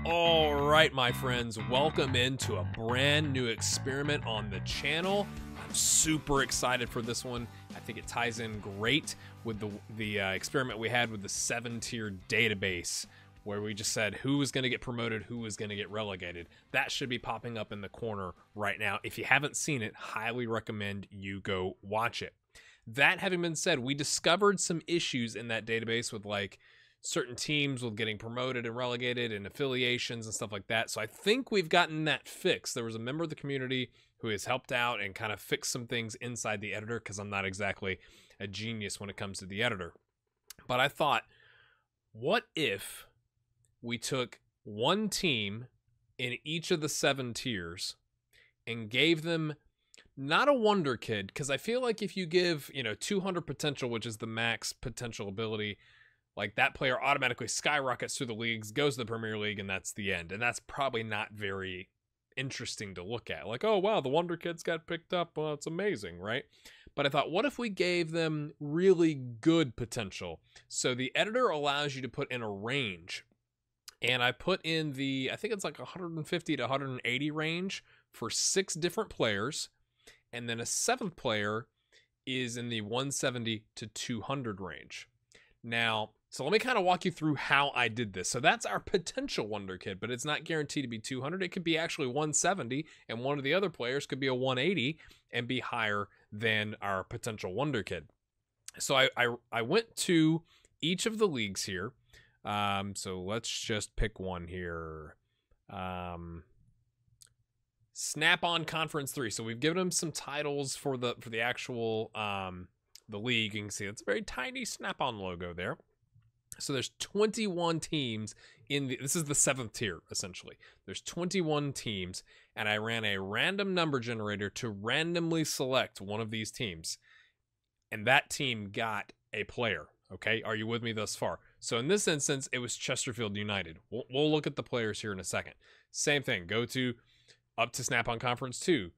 All right, my friends, welcome into a brand new experiment on the channel. I'm super excited for this one. I think it ties in great with the experiment we had with the 7-tier database, where we just said who was going to get promoted, who was going to get relegated. That should be popping up in the corner right now. If you haven't seen it, highly recommend you go watch it. That having been said, we discovered some issues in that database with like certain teams with getting promoted and relegated and affiliations and stuff like that. So I think we've gotten that fixed. There was a member of the community who has helped out and kind of fixed some things inside the editor, because I'm not exactly a genius when it comes to the editor. But I thought, what if we took one team in each of the 7 tiers and gave them not a Wonderkid, because I feel like if you give, 200 potential, which is the max potential ability, like that player automatically skyrockets through the leagues, goes to the Premier League, and that's the end. And that's probably not very interesting to look at. Like, oh, wow, the Wonderkids got picked up. Well, it's amazing, right? But I thought, what if we gave them really good potential? So the editor allows you to put in a range. And I put in I think it's like 150 to 180 range for 6 different players. And then a 7th player is in the 170 to 200 range. Now, so let me kind of walk you through how I did this. So that's our potential Wonderkid, but it's not guaranteed to be 200. It could be actually 170, and one of the other players could be a 180 and be higher than our potential Wonderkid. So I went to each of the leagues here. So let's just pick one here. Snap-on Conference 3. So we've given them some titles for the actual the league. You can see it's a very tiny Snap-on logo there. So there's 21 teams this is the 7th tier, essentially. There's 21 teams, and I ran a random number generator to randomly select one of these teams. And that team got a player, okay? Are you with me thus far? So in this instance, it was Chesterfield United. We'll look at the players here in a second. Same thing, go up to Snap-on Conference 2.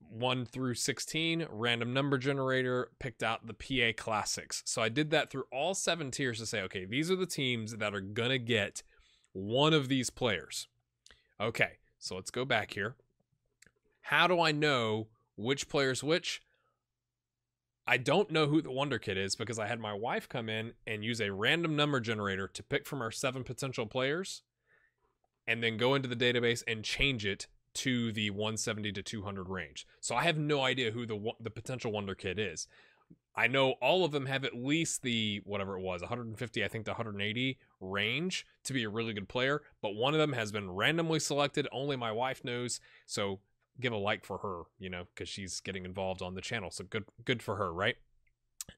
1 through 16, random number generator, picked out the PA Classics. So I did that through all 7 tiers to say, okay, these are the teams that are going to get one of these players. Okay, so let's go back here. How do I know which player's which? I don't know who the Wonderkid is because I had my wife come in and use a random number generator to pick from our 7 potential players and then go into the database and change it to the 170 to 200 range. So I have no idea who the potential Wonderkid is. I know all of them have at least the, whatever it was, 150, I think, to 180 range to be a really good player, but one of them has been randomly selected. Only my wife knows, so give a like for her, because she's getting involved on the channel. So good for her, right?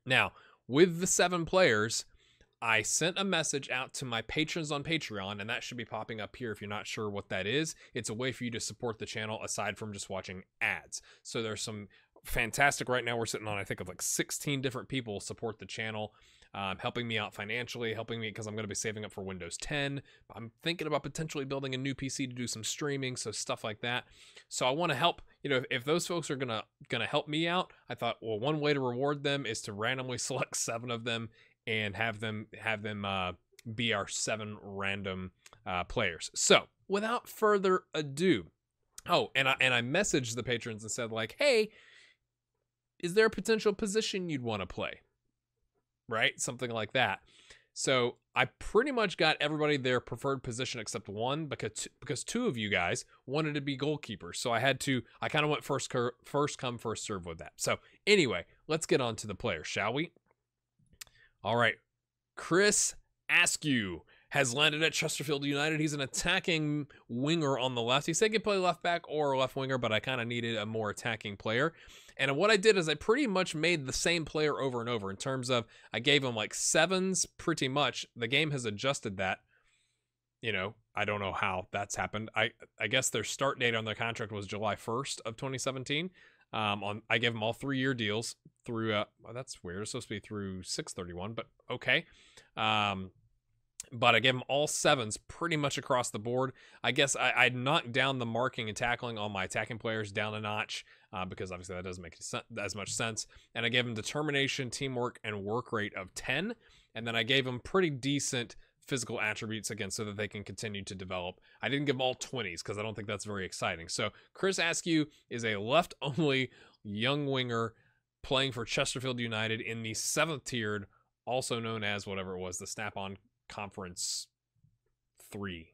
Now, with the 7 players, I sent a message out to my patrons on Patreon, and that should be popping up here if you're not sure what that is. It's a way for you to support the channel aside from just watching ads. So there's some fantastic, right now we're sitting on, I think, of like 16 different people support the channel, helping me out financially, helping me because I'm going to be saving up for Windows 10. I'm thinking about potentially building a new PC to do some streaming, so stuff like that. So I want to help, if those folks are gonna help me out, I thought, well, one way to reward them is to randomly select 7 of them and have them be our 7 random players. So without further ado, and I messaged the patrons and said, like, hey, is there a potential position you'd want to play? Right? Something like that. So I pretty much got everybody their preferred position except one, because 2 of you guys wanted to be goalkeepers. So I kind of went first come, first serve with that. So anyway, let's get on to the players, shall we? All right, Chris Askew has landed at Chesterfield United. He's an attacking winger on the left. He said he could play left back or left winger, but I kind of needed a more attacking player. And what I did is I pretty much made the same player over and over in terms of I gave him like 7s pretty much. The game has adjusted that. I don't know how that's happened. I guess their start date on their contract was July 1st of 2017. I gave them all 3-year deals through well, that's weird, it's supposed to be through 6/31, but okay. But I gave them all 7s pretty much across the board. I guess I knocked down the marking and tackling on my attacking players down a notch, because obviously that doesn't make as much sense. And I gave them determination, teamwork, and work rate of 10. And then I gave them pretty decent physical attributes again so that they can continue to develop. I didn't give them all 20s because I don't think that's very exciting. So Chris Askew is a left-only young winger playing for Chesterfield United in the 7th tiered, also known as whatever it was, the Snap-on Conference 3.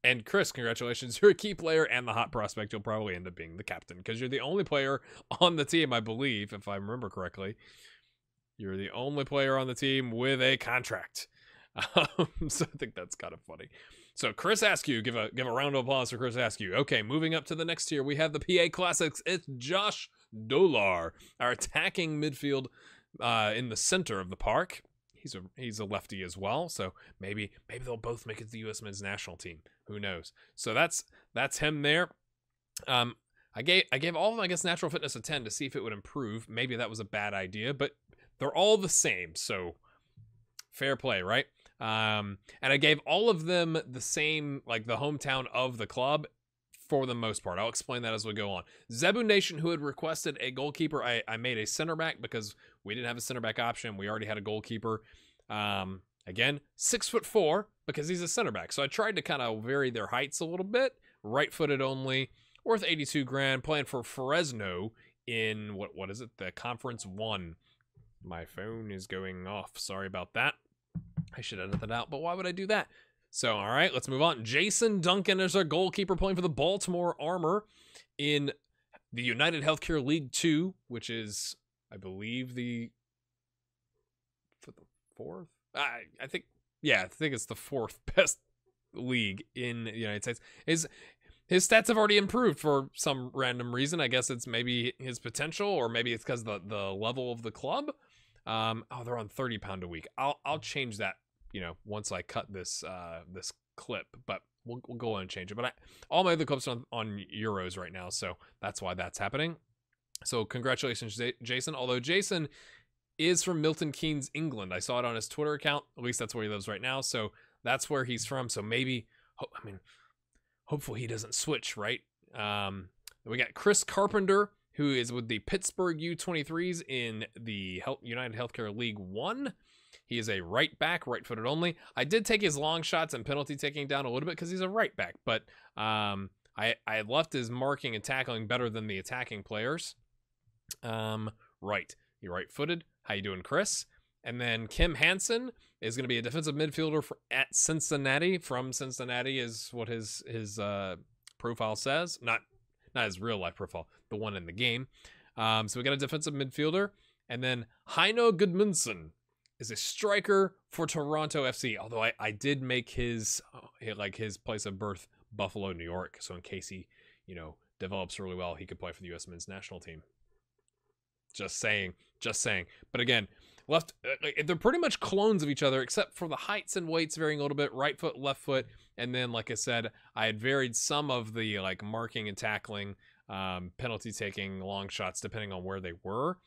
And Chris, congratulations. You're a key player and the hot prospect. You'll probably end up being the captain because you're the only player on the team, I believe, if I remember correctly. You're the only player on the team with a contract. So I think that's kind of funny. So Chris Askew, give a round of applause for Chris Askew. Okay, moving up to the next tier, we have the PA Classics. It's Josh Dolar, our attacking midfield in the center of the park. He's a lefty as well, so maybe they'll both make it to the U.S. men's national team. Who knows? So that's him there. I gave all of them, I guess, natural fitness a 10 to see if it would improve. Maybe that was a bad idea, but they're all the same, so fair play, right? And I gave all of them the same, like the hometown of the club for the most part. I'll explain that as we go on. Zebu Nation, who had requested a goalkeeper, I made a center back because we didn't have a center back option. We already had a goalkeeper. Again, 6'4", because he's a center back. So I tried to kind of vary their heights a little bit. Right-footed only, worth 82 grand, playing for Fresno in what is it? The Conference 1. My phone is going off. Sorry about that. I should edit that out, but why would I do that? So, all right, let's move on. Jason Duncan is our goalkeeper playing for the Baltimore Armor in the United Healthcare League 2, which is, I believe, for the 4th? I think it's the 4th best league in the United States. His stats have already improved for some random reason. I guess it's maybe his potential, or maybe it's because the level of the club. They're on 30 pound a week. I'll change that, once I cut this this clip, but we'll go on and change it. But all my other clips are on euros right now, so that's why that's happening. So congratulations, Jason. Although Jason is from Milton Keynes, England. I saw it on his Twitter account. At least that's where he lives right now. So that's where he's from. So maybe, hopefully he doesn't switch, right? We got Chris Carpenter, who is with the Pittsburgh U23s in the United Healthcare League 1. He is a right back, right-footed only. I did take his long shots and penalty taking down a little bit because he's a right back, but I left his marking and tackling better than the attacking players. Right. You're right-footed. How you doing, Chris? And then Kim Hansen is going to be a defensive midfielder at Cincinnati. From Cincinnati is what his profile says. Not his real-life profile, the one in the game. So we got a defensive midfielder. And then Heino Gudmundsson is a striker for Toronto FC. Although I did make his place of birth Buffalo, New York. So in case he, develops really well, he could play for the U.S. men's national team. Just saying. But again, they're pretty much clones of each other, except for the heights and weights varying a little bit, right foot, left foot. And then, like I said, I had varied some of the marking and tackling, penalty taking, long shots, depending on where they were.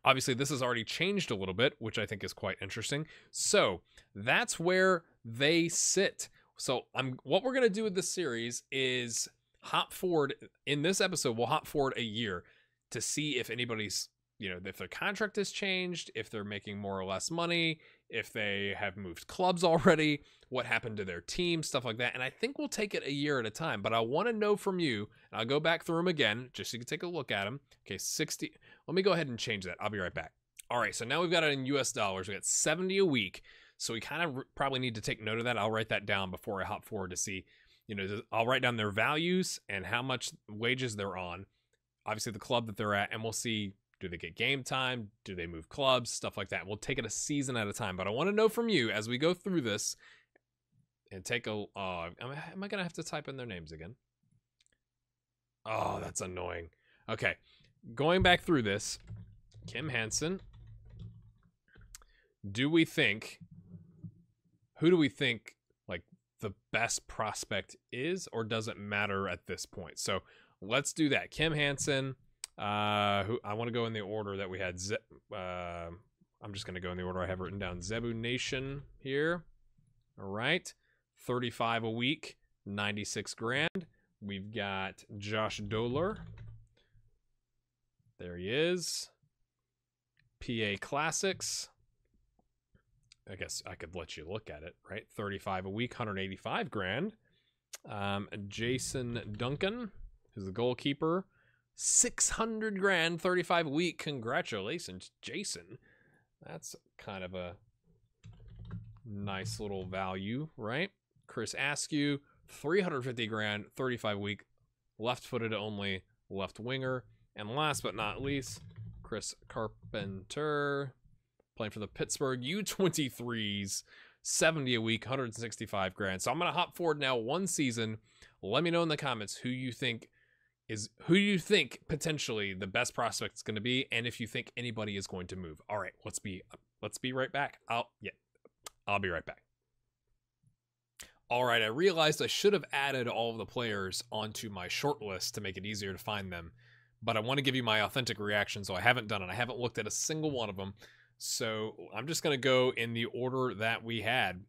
Obviously, this has already changed a little bit, which I think is quite interesting. So that's where they sit. So what we're going to do with this series is hop forward. In this episode, we'll hop forward a year to see if anybody's, if their contract has changed, if they're making more or less money, if they have moved clubs already, what happened to their team, stuff like that. And I think we'll take it a year at a time, but I want to know from you, and I'll go back through them again, just so you can take a look at them. Okay, 60. Let me go ahead and change that. I'll be right back. All right, so now we've got it in US dollars. We got 70 a week. So we kind of probably need to take note of that. I'll write that down before I hop forward to see, I'll write down their values and how much wages they're on. Obviously the club that they're at, and we'll see, do they get game time? Do they move clubs? Stuff like that. We'll take it a season at a time, but I want to know from you as we go through this and take am I going to have to type in their names again? Oh, that's annoying. Okay. Going back through this, Kim Hansen. Who do we think the best prospect is, or does it matter at this point? So let's do that. Kim Hansen, who I want to go in the order that we had. I'm just going to go in the order I have written down. Zebu Nation here. All right. 35 a week, 96 grand. We've got Josh Dolar. There he is. PA Classics. I guess I could let you look at it, right? 35 a week, 185 grand. Jason Duncan, who's the goalkeeper, 600 grand, 35 a week. Congratulations, Jason. That's kind of a nice little value, right? Chris Askew, 350 grand, 35 a week, left-footed only, left winger. And last but not least, Chris Carpenter, playing for the Pittsburgh U23s, 70 a week, 165 grand. So I'm going to hop forward now one season. Let me know in the comments who you think potentially the best prospect is going to be, and if you think anybody is going to move. All right, let's be right back. I'll be right back. All right, I realized I should have added all of the players onto my short list to make it easier to find them, but I want to give you my authentic reaction, so I haven't done it. I haven't looked at a single one of them. So I'm just going to go in the order that we had.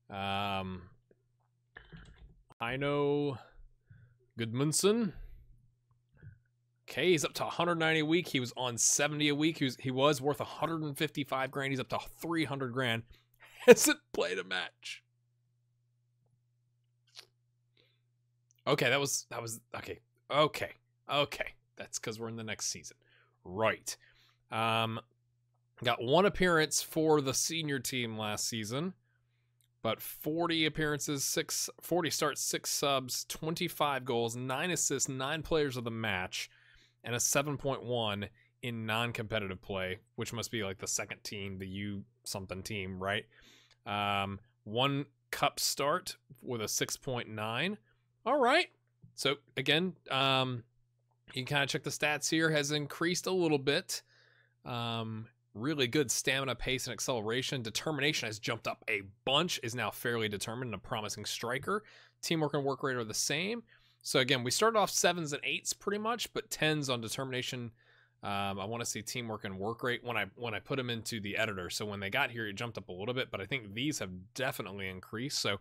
Heino Gudmundsson. Okay, he's up to 190 a week. He was on 70 a week. He was worth 155 grand. He's up to 300 grand. Hasn't played a match. Okay, that was okay. Okay. That's because we're in the next season. Right. Got one appearance for the senior team last season, but 40 appearances, 40 starts, 6 subs, 25 goals, 9 assists, 9 players of the match, and a 7.1 in non-competitive play, which must be like the second team, the U-something team, right? 1 cup start with a 6.9. All right. So, again, you can kind of check the stats here. Has increased a little bit. Really good stamina, pace, and acceleration. Determination has jumped up a bunch, is now fairly determined and a promising striker. Teamwork and work rate are the same. So again, we started off 7s and 8s pretty much, but 10s on determination. I want to see teamwork and work rate when I put them into the editor. So when they got here, it jumped up a little bit, but I think these have definitely increased. So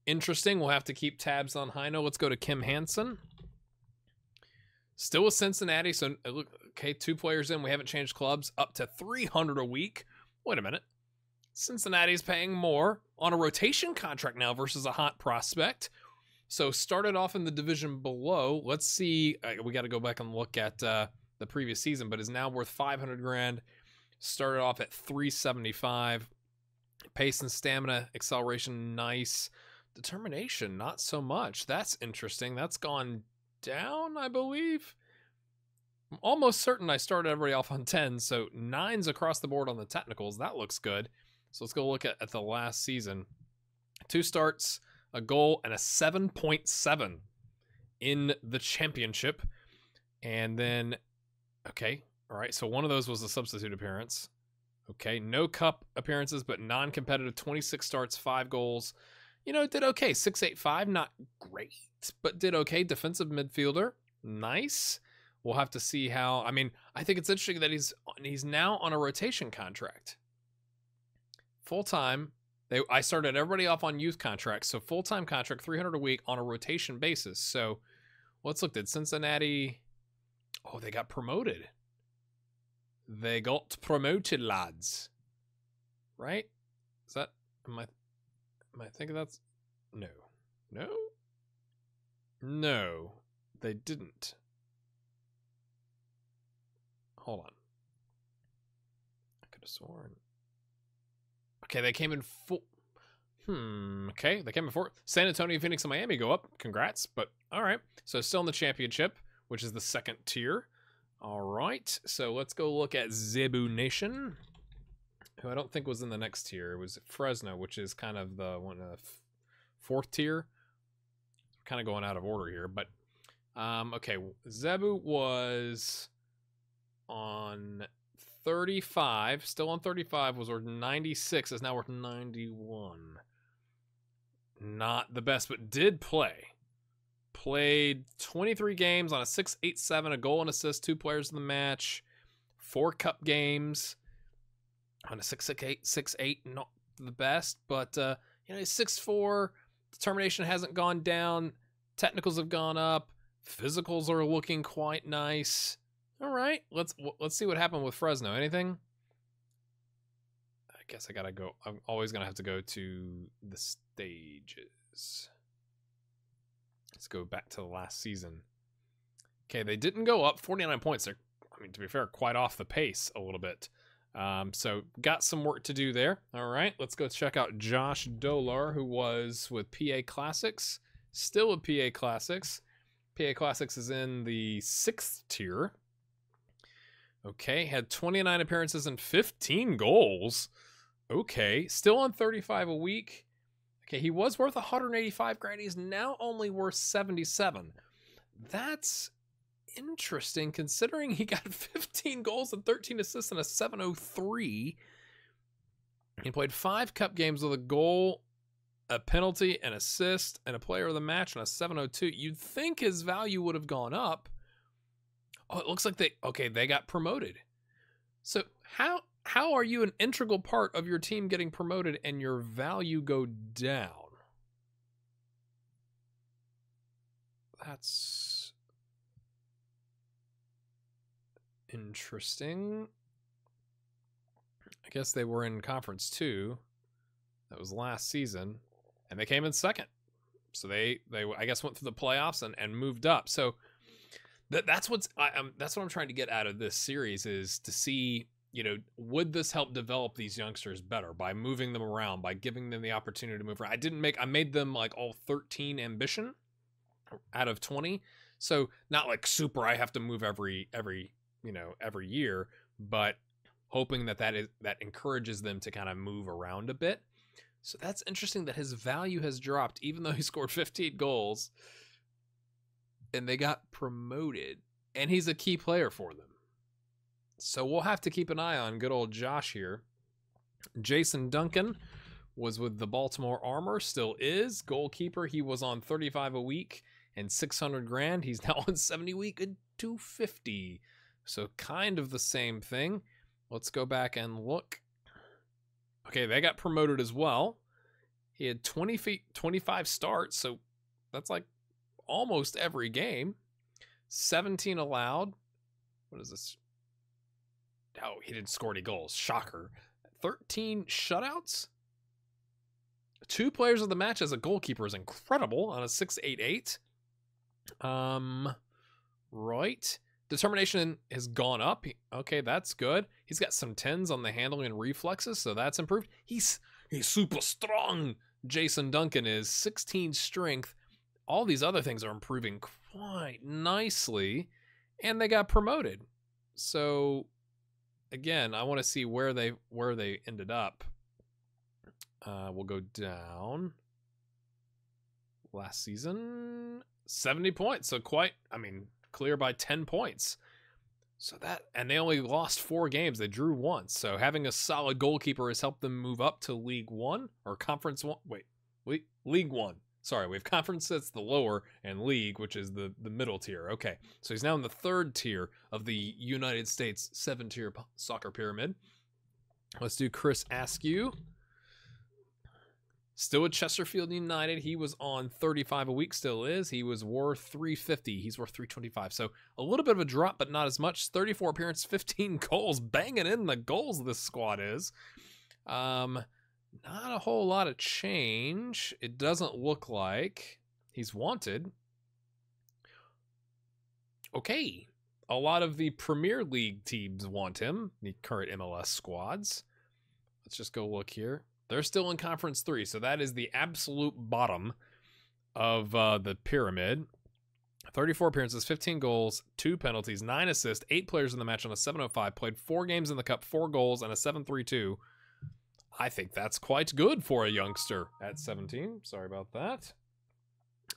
interesting. We'll have to keep tabs on Heino. Let's go to Kim Hansen. Still with Cincinnati, so look, okay, 2 players in. We haven't changed clubs. Up to 300 a week. Wait a minute. Cincinnati's paying more on a rotation contract now versus a hot prospect. So started off in the division below. Let's see. We got to go back and look at the previous season, but is now worth 500 grand. Started off at 375. Pace and stamina, acceleration, nice. Determination, not so much. That's interesting. That's gone down, I believe. I'm almost certain I started everybody off on 10, so 9s across the board on the technicals. That looks good. So let's go look at the last season. 2 starts, a goal, and a 7.7 in the championship. And then, okay, all right, so one of those was a substitute appearance. Okay, no cup appearances, but non-competitive, 26 starts, 5 goals. You know, did okay. 6.85, not great, but did okay. Defensive midfielder, nice. We'll have to see how. I mean, I think it's interesting that he's now on a rotation contract, full time. I started everybody off on youth contracts, so full time contract, 300 a week on a rotation basis. So let's look. Did Cincinnati? Oh, they got promoted. They got promoted, lads. Right? Is that? Am I thinking that's... No, they didn't. Hold on. I could have sworn. Okay, they came in full... okay, they came in 4. San Antonio, Phoenix, and Miami go up. Congrats, but all right. So still in the championship, which is the 2nd tier. All right, so let's go look at Zebu Nation, who I don't think was in the next tier. It was Fresno, which is kind of the 4th tier. We're kind of going out of order here, but okay. Zebu was on 35, still on 35, was worth 96, is now worth 91. Not the best, but did play. Played 23 games on a 6.87, a goal and assist, 2 players in the match, 4 cup games. On a 6.8, not the best, but you know, he's 6'4". Determination hasn't gone down. Technicals have gone up. Physicals are looking quite nice. All right, let's see what happened with Fresno. Anything? guess I gotta go. I'm always gonna have to go to the stages. Let's go back to the last season. Okay, they didn't go up 49 points. They're, I mean, to be fair, quite off the pace a little bit. So got some work to do there. All right, let's go check out Josh Dolar, who was with PA Classics, still with PA Classics. PA Classics is in the 6th tier. Okay, had 29 appearances and 15 goals. Okay, still on 35 a week. Okay, he was worth 185 grand. He's now only worth 77. That's interesting considering he got 15 goals and 13 assists and a 703. He played 5 cup games with a goal, a penalty, an assist, and a player of the match and a 702. You'd think his value would have gone up. Oh, it looks like they got promoted. So how are you an integral part of your team getting promoted and your value go down? That's interesting. I guess they were in Conference 2. That was last season. And they came in second. So they I guess went through the playoffs and moved up. So that's what I'm trying to get out of this series is to see, you know, would this help develop these youngsters better by moving them around, by giving them the opportunity to move around. I made them like all 13 ambition out of 20. So not like super, I have to move every year, but hoping that encourages them to kind of move around a bit. So that's interesting that his value has dropped, even though he scored 15 goals and they got promoted, and he's a key player for them. So we'll have to keep an eye on good old Josh here. Jason Duncan was with the Baltimore Armor, still is. Goalkeeper, he was on 35 a week and 600 grand. He's now on 70 a week and 250. So kind of the same thing. Let's go back and look. Okay, they got promoted as well. He had 25 starts, so that's like almost every game. 17 allowed. What is this? Oh, he didn't score any goals. Shocker. 13 shutouts. 2 players of the match as a goalkeeper is incredible on a 688. Right. Determination has gone up. Okay, that's good. He's got some 10s on the handling and reflexes, so that's improved. He's super strong. Jason Duncan is 16 strength. All these other things are improving quite nicely, and they got promoted. So again, I want to see where they ended up. We'll go down. Last season, 70 points. So clear by 10 points. So and they only lost 4 games. They drew once. So having a solid goalkeeper has helped them move up to League 1 or Conference 1. League 1. Sorry, we have Conference that's the lower and League, which is the middle tier. Okay, so he's now in the 3rd tier of the United States 7-tier soccer pyramid. Let's do Chris Askew. Still at Chesterfield United. He was on 35 a week, still is. He was worth 350. He's worth 325. So a little bit of a drop, but not as much. 34 appearances, 15 goals. Banging in the goals this squad is. Not a whole lot of change. It doesn't look like he's wanted. Okay. A lot of the Premier League teams want him, the current MLS squads. Let's just go look here. They're still in Conference 3, so that is the absolute bottom of the pyramid. 34 appearances, 15 goals, 2 penalties, 9 assists, 8 players in the match on a 705, played 4 games in the Cup, 4 goals, and a 732. I think that's quite good for a youngster at 17. Sorry about that.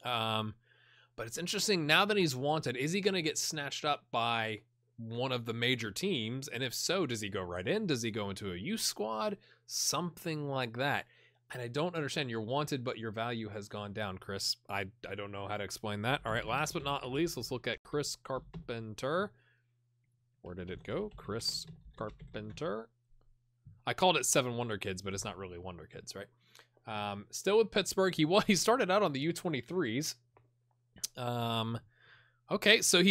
But it's interesting, now that he's wanted, is he going to get snatched up by one of the major teams? And if so, does he go right in? Does he go into a youth squad? Something like that. And I don't understand. You're wanted, but your value has gone down, Chris. I don't know how to explain that. All right, last but not least, let's look at Chris Carpenter. Where did it go? Chris Carpenter. I called it 7 Wonderkids, but it's not really Wonderkids, right? Still with Pittsburgh. He started out on the U23s. Okay, so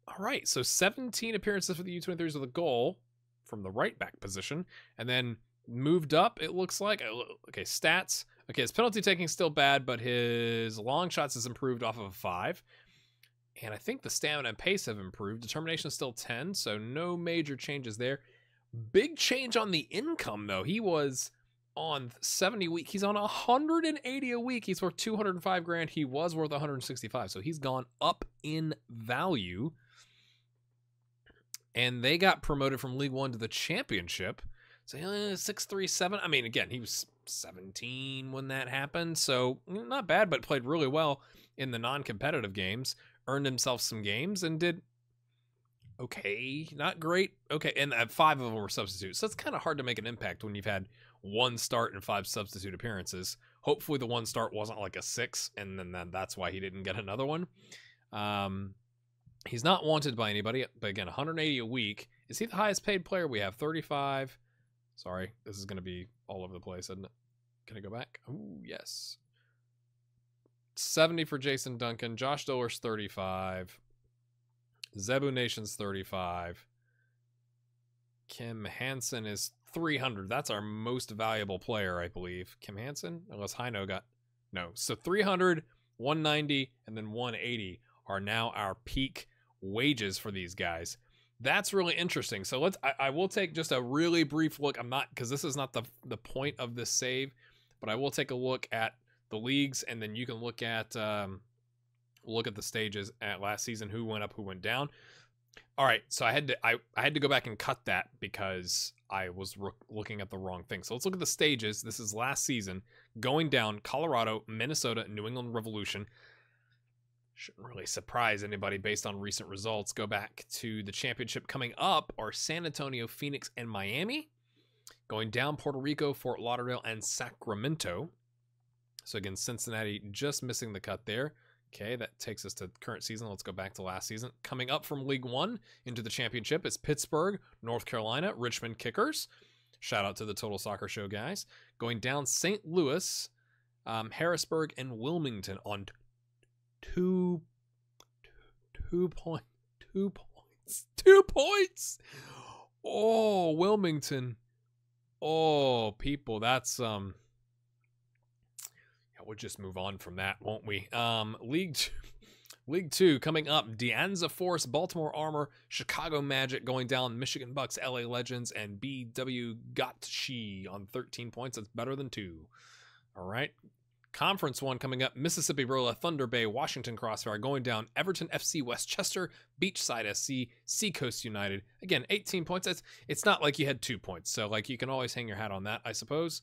all right, so 17 appearances for the U23s with a goal from the right back position, and then moved up, it looks like. Okay, stats. Okay, his penalty taking still bad, but his long shots has improved off of a 5. And I think the stamina and pace have improved. Determination is still 10, so no major changes there. Big change on the income, though. He was on 70 a week. He's on 180 a week. He's worth 205 grand. He was worth 165, so he's gone up in value. And they got promoted from League One to the Championship. So 637. I mean, again, he was 17 when that happened, so not bad, but played really well in the non-competitive games. Earned himself some games and did okay, not great. Okay, and 5 of them were substitutes. So it's kind of hard to make an impact when you've had 1 start and 5 substitute appearances. Hopefully the 1 start wasn't like a 6, and then that's why he didn't get another one. He's not wanted by anybody, but again, 180 a week. Is he the highest paid player? We have 35. Sorry, this is going to be all over the place, isn't it? Can I go back? Oh, yes. 70 for Jason Duncan. Josh Diller's 35. Zebu Nation's 35. Kim Hansen is 300. That's our most valuable player, I believe. Kim Hansen? Unless Heino got... No. So 300, 190, and then 180 are now our peak wages for these guys. That's really interesting. So I will take just a really brief look. I'm not, because this is not the point of this save, but I will take a look at the leagues, and then you can look at the stages at last season, who went up, who went down. All right, so I had to go back and cut that because I was looking at the wrong thing. So let's look at the stages. This is last season. Going down, Colorado, Minnesota, New England Revolution. Shouldn't really surprise anybody based on recent results. Go back to the championship. Coming up are San Antonio, Phoenix, and Miami. Going down, Puerto Rico, Fort Lauderdale, and Sacramento. So again, Cincinnati just missing the cut there. Okay, that takes us to current season. Let's go back to last season. Coming up from League One into the championship is Pittsburgh, North Carolina, Richmond Kickers. Shout out to the Total Soccer Show guys. Going down, St. Louis, Harrisburg, and Wilmington on 2 points. 2 points. Oh, Wilmington. Oh, people, that's we'll just move on from that, won't we? League Two coming up. De Anza Force, Baltimore Armor, Chicago Magic going down, Michigan Bucks, LA Legends, and BW Gotchi on 13 points. That's better than 2. All right. Conference 1 coming up. Mississippi Rolla, Thunder Bay, Washington Crossfire going down, Everton FC, Westchester, Beachside SC, Seacoast United. Again, 18 points. It's not like you had 2 points, so like you can always hang your hat on that, I suppose.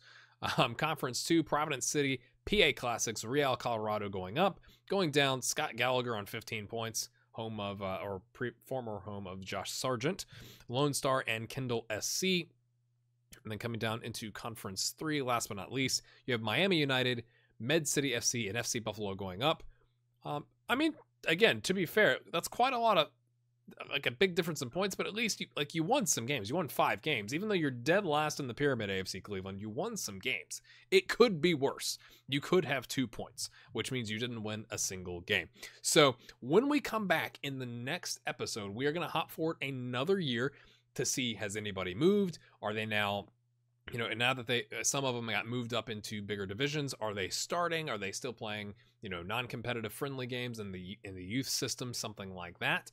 Conference 2, Providence City, PA Classics, Real Colorado going up. Going down, Scott Gallagher on 15 points, home of former home of Josh Sargent, Lone Star, and Kendall SC. And then coming down into Conference 3, last but not least, you have Miami United, Med City FC, and FC Buffalo going up. I mean, again, to be fair, that's quite a lot of, like, a big difference in points, but at least you won some games. You won 5 games. Even though you're dead last in the pyramid, AFC Cleveland, you won some games. It could be worse. You could have 2 points, which means you didn't win a single game. So when we come back in the next episode, we are going to hop forward another year to see, has anybody moved? Are they now... and now that some of them got moved up into bigger divisions, are they starting? Are they still playing, non-competitive friendly games in the youth system, something like that?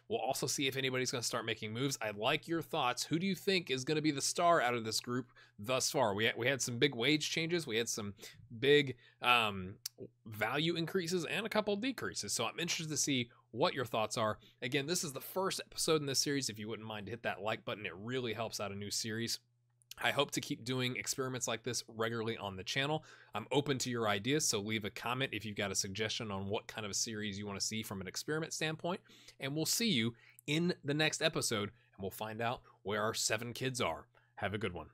We'll also see if anybody's going to start making moves. I'd like your thoughts. Who do you think is going to be the star out of this group thus far? We had some big wage changes. We had some big value increases and a couple decreases. So I'm interested to see what your thoughts are. Again, this is the first episode in this series. If you wouldn't mind, hit that like button. It really helps out a new series. I hope to keep doing experiments like this regularly on the channel. I'm open to your ideas, so leave a comment if you've got a suggestion on what kind of a series you want to see from an experiment standpoint. And we'll see you in the next episode, and we'll find out where our 7 kids are. Have a good one.